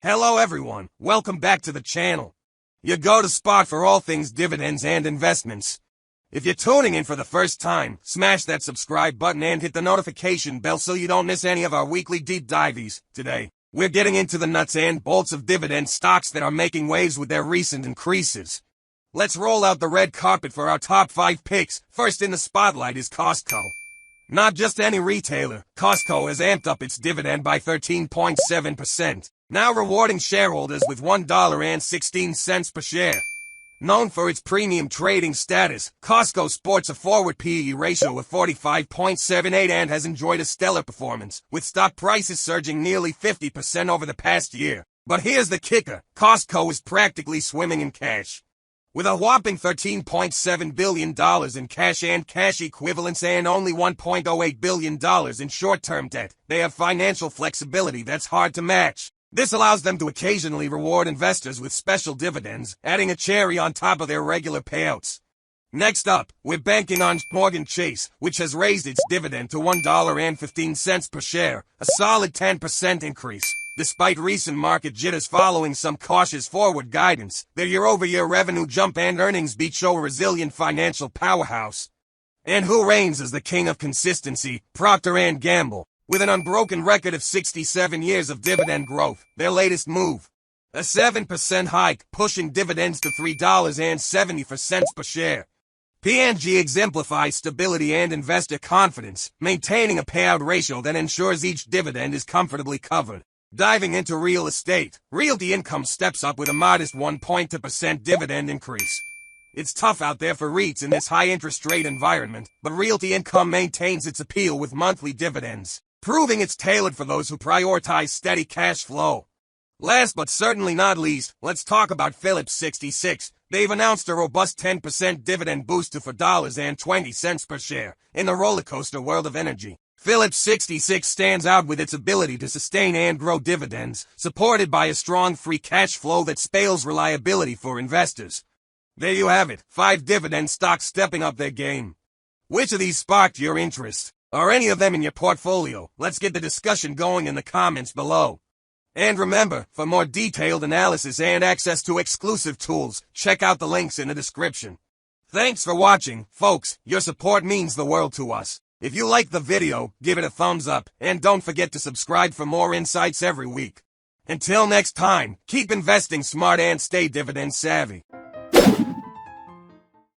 Hello everyone, welcome back to the channel. Your go-to spot for all things dividends and investments. If you're tuning in for the first time, smash that subscribe button and hit the notification bell so you don't miss any of our weekly deep dives. Today, we're getting into the nuts and bolts of dividend stocks that are making waves with their recent increases. Let's roll out the red carpet for our top 5 picks. First in the spotlight is Costco. Not just any retailer, Costco has amped up its dividend by 13.7%. Now rewarding shareholders with $1.16 per share. Known for its premium trading status, Costco sports a forward P/E ratio of 45.78 and has enjoyed a stellar performance, with stock prices surging nearly 50% over the past year. But here's the kicker, Costco is practically swimming in cash. With a whopping $13.7 billion in cash and cash equivalents and only $1.08 billion in short-term debt, they have financial flexibility that's hard to match. This allows them to occasionally reward investors with special dividends, adding a cherry on top of their regular payouts. Next up, we're banking on JPMorgan Chase, which has raised its dividend to $1.15 per share, a solid 10% increase. Despite recent market jitters following some cautious forward guidance, their year-over-year revenue jump and earnings beat show a resilient financial powerhouse. And who reigns as the king of consistency? Procter Gamble. With an unbroken record of 67 years of dividend growth, their latest move, a 7% hike, pushing dividends to $3.70 per share. P&G exemplifies stability and investor confidence, maintaining a payout ratio that ensures each dividend is comfortably covered. Diving into real estate, Realty Income steps up with a modest 1.2% dividend increase. It's tough out there for REITs in this high-interest rate environment, but Realty Income maintains its appeal with monthly dividends, proving it's tailored for those who prioritize steady cash flow. Last but certainly not least, let's talk about Phillips 66. They've announced a robust 10% dividend boost to $4.20 per share. In the rollercoaster world of energy, Phillips 66 stands out with its ability to sustain and grow dividends, supported by a strong free cash flow that spells reliability for investors. There you have it, 5 dividend stocks stepping up their game. Which of these sparked your interest? Are any of them in your portfolio? Let's get the discussion going in the comments below. And remember, for more detailed analysis and access to exclusive tools, check out the links in the description. Thanks for watching, folks. Your support means the world to us. If you like the video, give it a thumbs up, and don't forget to subscribe for more insights every week. Until next time, keep investing smart and stay dividend savvy.